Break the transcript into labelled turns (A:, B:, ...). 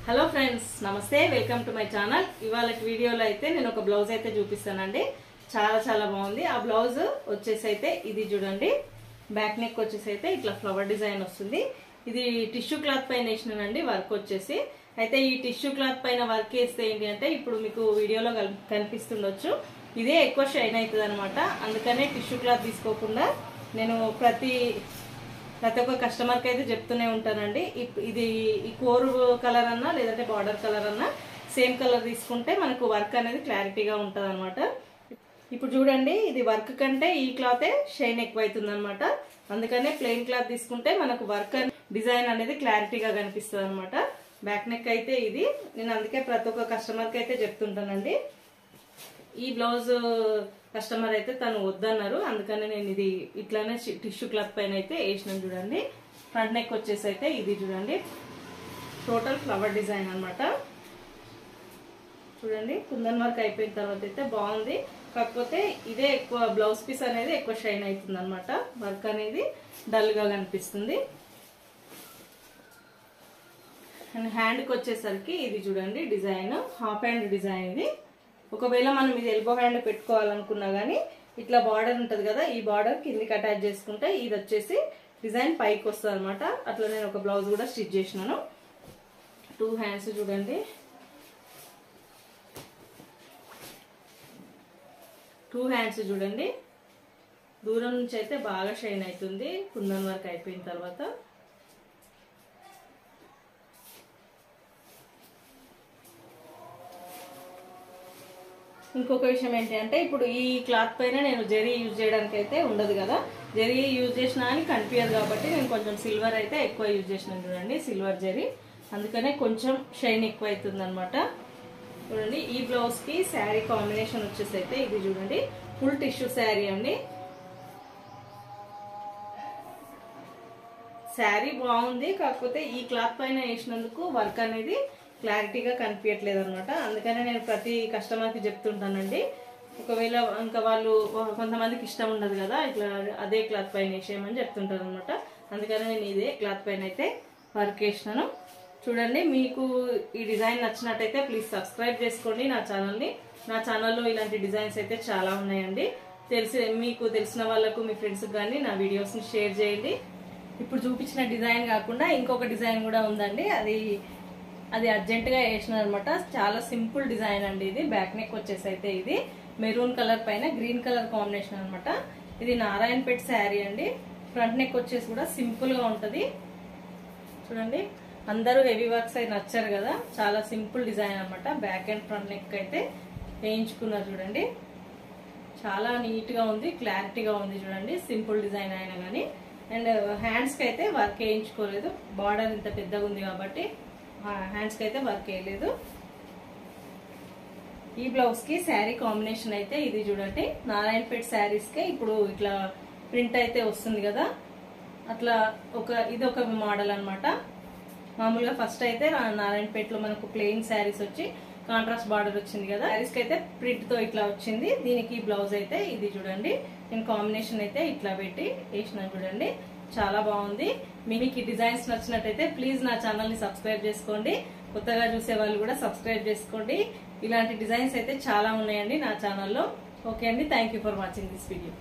A: Hello friends, నమస్తే. Welcome to my channel. ఇవాళ వీడియోలో అయితే నేను ఒక బ్లౌజ్ అయితే చూపిస్తానండి. చాలా బాగుంది. ఆ బ్లౌజ్ వచ్చేసి అయితే ఇది చూడండి. బ్యాక్ నెక్ వచ్చేసి అయితే ఇట్లా ఫ్లవర్ డిజైన్ వస్తుంది. ఇది టిష్యూ క్లాత్ పైన వేసినానండి వర్క్ వచ్చేసి. అయితే ఈ టిష్యూ క్లాత్ పైన వర్క్ వేస్తే ఏంటి అంటే ఇప్పుడు మీకు వీడియోలో కనిపిస్తుండొచ్చు, ఇదే ఎక్కువ షైన్ అవుతుంది అనమాట. అందుకనే టిష్యూ క్లాత్ తీసుకోకుండా నేను ప్రతి ఒక్క కస్టమర్కి అయితే చెప్తూనే ఉంటానండి. ఇది ఈ కోర్ కలర్ అన్నా లేదంటే బార్డర్ కలర్ అన్నా సేమ్ కలర్ తీసుకుంటే మనకు వర్క్ అనేది క్లారిటీగా ఉంటుంది అనమాట. ఇప్పుడు చూడండి, ఇది వర్క్ కంటే ఈ క్లాతే షైన్ ఎక్కువ అవుతుంది అనమాట. అందుకనే ప్లెయిన్ క్లాత్ తీసుకుంటే మనకు వర్క్ డిజైన్ అనేది క్లారిటీగా కనిపిస్తుంది అనమాట. బ్యాక్ నెక్ అయితే ఇది నేను అందుకే ప్రతి ఒక్క కస్టమర్కి అయితే చెప్తుంటానండి. ఈ బ్లౌజ్ కస్టమర్ అయితే తను వద్దన్నారు, అందుకనే నేను ఇది ఇట్లానే టిష్యూ క్లాత్ పైన అయితే వేసినాను. చూడండి, ఫ్రంట్ నెక్ వచ్చేసి అయితే ఇది చూడండి, టోటల్ ఫ్లవర్ డిజైన్ అనమాట. చూడండి, కుందన్ వర్క్ అయిపోయిన తర్వాత అయితే బాగుంది. కాకపోతే ఇదే ఎక్కువ బ్లౌజ్ పీస్ అనేది ఎక్కువ షైన్ అవుతుంది అనమాట. వర్క్ అనేది డల్ గా కనిపిస్తుంది. అండ్ హ్యాండ్కి వచ్చేసరికి ఇది చూడండి, డిజైన్ హాఫ్ హ్యాండ్ డిజైన్. ఇది ఒకవేళ మనం ఇది ఎల్బో హ్యాండ్ పెట్టుకోవాలనుకున్నా గానీ ఇట్లా బార్డర్ ఉంటది కదా, ఈ బార్డర్ కిందికి అటాచ్ చేసుకుంటే ఇది వచ్చేసి డిజైన్ పైకి వస్తుంది అనమాట. అట్లా నేను ఒక బ్లౌజ్ కూడా స్టిచ్ చేసినాను. 2 హ్యాండ్స్ చూడండి, 2 హ్యాండ్స్ చూడండి. దూరం నుంచి అయితే బాగా షైన్ అవుతుంది కుందన్ వర్క్ అయిపోయిన తర్వాత. ఇంకొక విషయం ఏంటి అంటే ఇప్పుడు ఈ క్లాత్ పైన నేను జరీ యూజ్ చేయడానికి అయితే ఉండదు కదా, జరీ యూజ్ చేసినా అని కనిపించదు కాబట్టి నేను కొంచెం సిల్వర్ అయితే ఎక్కువ యూజ్ చేసినాను. చూడండి, సిల్వర్ జరీ, అందుకనే కొంచెం షైన్ ఎక్కువ అవుతుంది అనమాట. చూడండి, ఈ బ్లౌజ్ కి శారీ కాంబినేషన్ వచ్చేసి అయితే ఇది చూడండి, ఫుల్ టిష్యూ శారీ అండి. శారీ బాగుంది, కాకపోతే ఈ క్లాత్ పైన వేసినందుకు వర్క్ అనేది క్లారిటీగా కనిపించట్లేదు అనమాట. అందుకనే నేను ప్రతి కస్టమర్కి చెప్తుంటానండి. ఒకవేళ ఇంకా వాళ్ళు కొంతమందికి ఇష్టం ఉండదు కదా, ఇట్లా అదే క్లాత్ పైన వేసేయమని చెప్తుంటాను అనమాట. అందుకనే నేను ఇదే క్లాత్ పైన అయితే వర్క్ వేసినాను. చూడండి, మీకు ఈ డిజైన్ నచ్చినట్టయితే ప్లీజ్ సబ్స్క్రైబ్ చేసుకోండి నా ఛానల్ని. నా ఛానల్లో ఇలాంటి డిజైన్స్ అయితే చాలా ఉన్నాయండి. మీకు తెలిసిన వాళ్ళకు మీ ఫ్రెండ్స్కి కానీ నా వీడియోస్ని షేర్ చేయండి. ఇప్పుడు చూపించిన డిజైన్ కాకుండా ఇంకొక డిజైన్ కూడా ఉందండి, అది అర్జెంటుగా వేసిన అనమాట. చాలా సింపుల్ డిజైన్ అండి. ఇది బ్యాక్ నెక్ వచ్చేసి అయితే ఇది మెరూన్ కలర్ పైన గ్రీన్ కలర్ కాంబినేషన్ అనమాట. ఇది నారాయణపేట శారీ అండి. ఫ్రంట్ నెక్ వచ్చేసి కూడా సింపుల్ గా ఉంటది. చూడండి, అందరూ హెవీ వర్క్స్ అయితే నచ్చారు కదా, చాలా సింపుల్ డిజైన్ అనమాట. బ్యాక్ అండ్ ఫ్రంట్ నెక్ అయితే వేయించుకున్నారు. చూడండి, చాలా నీట్ గా ఉంది, క్లారిటీగా ఉంది. చూడండి, సింపుల్ డిజైన్ అయినా కానీ. అండ్ హ్యాండ్స్ కి అయితే వర్క్ వేయించుకోలేదు, బార్డర్ ఇంత పెద్దగా ఉంది కాబట్టి హ్యాండ్స్ కి అయితే వర్క్ వేయలేదు. ఈ బ్లౌజ్ కి శారీ కాంబినేషన్ అయితే ఇది చూడండి, నారాయణపేట శారీస్ కి ఇప్పుడు ఇట్లా ప్రింట్ అయితే వస్తుంది కదా, అట్లా ఇది ఒక మోడల్ అనమాట. మామూలుగా ఫస్ట్ అయితే నారాయణపేటలో మనకు ప్లెయిన్ శారీస్ వచ్చి కాంట్రాస్ట్ బార్డర్ వచ్చింది కదా, శారీస్ కి అయితే ప్రింట్ తో ఇట్లా వచ్చింది. దీనికి బ్లౌజ్ అయితే ఇది చూడండి, నేను కాంబినేషన్ అయితే ఇట్లా పెట్టి వేసిన. చూడండి, చాలా బాగుంది. మీకు ఈ డిజైన్స్ నచ్చినట్టయితే ప్లీజ్ నా ఛానల్ ని సబ్స్క్రైబ్ చేసుకోండి. కొత్తగా చూసే వాళ్ళు కూడా సబ్స్క్రైబ్ చేసుకోండి. ఇలాంటి డిజైన్స్ అయితే చాలా ఉన్నాయండి నా ఛానల్లో. ఓకే అండి, thank you for watching this video.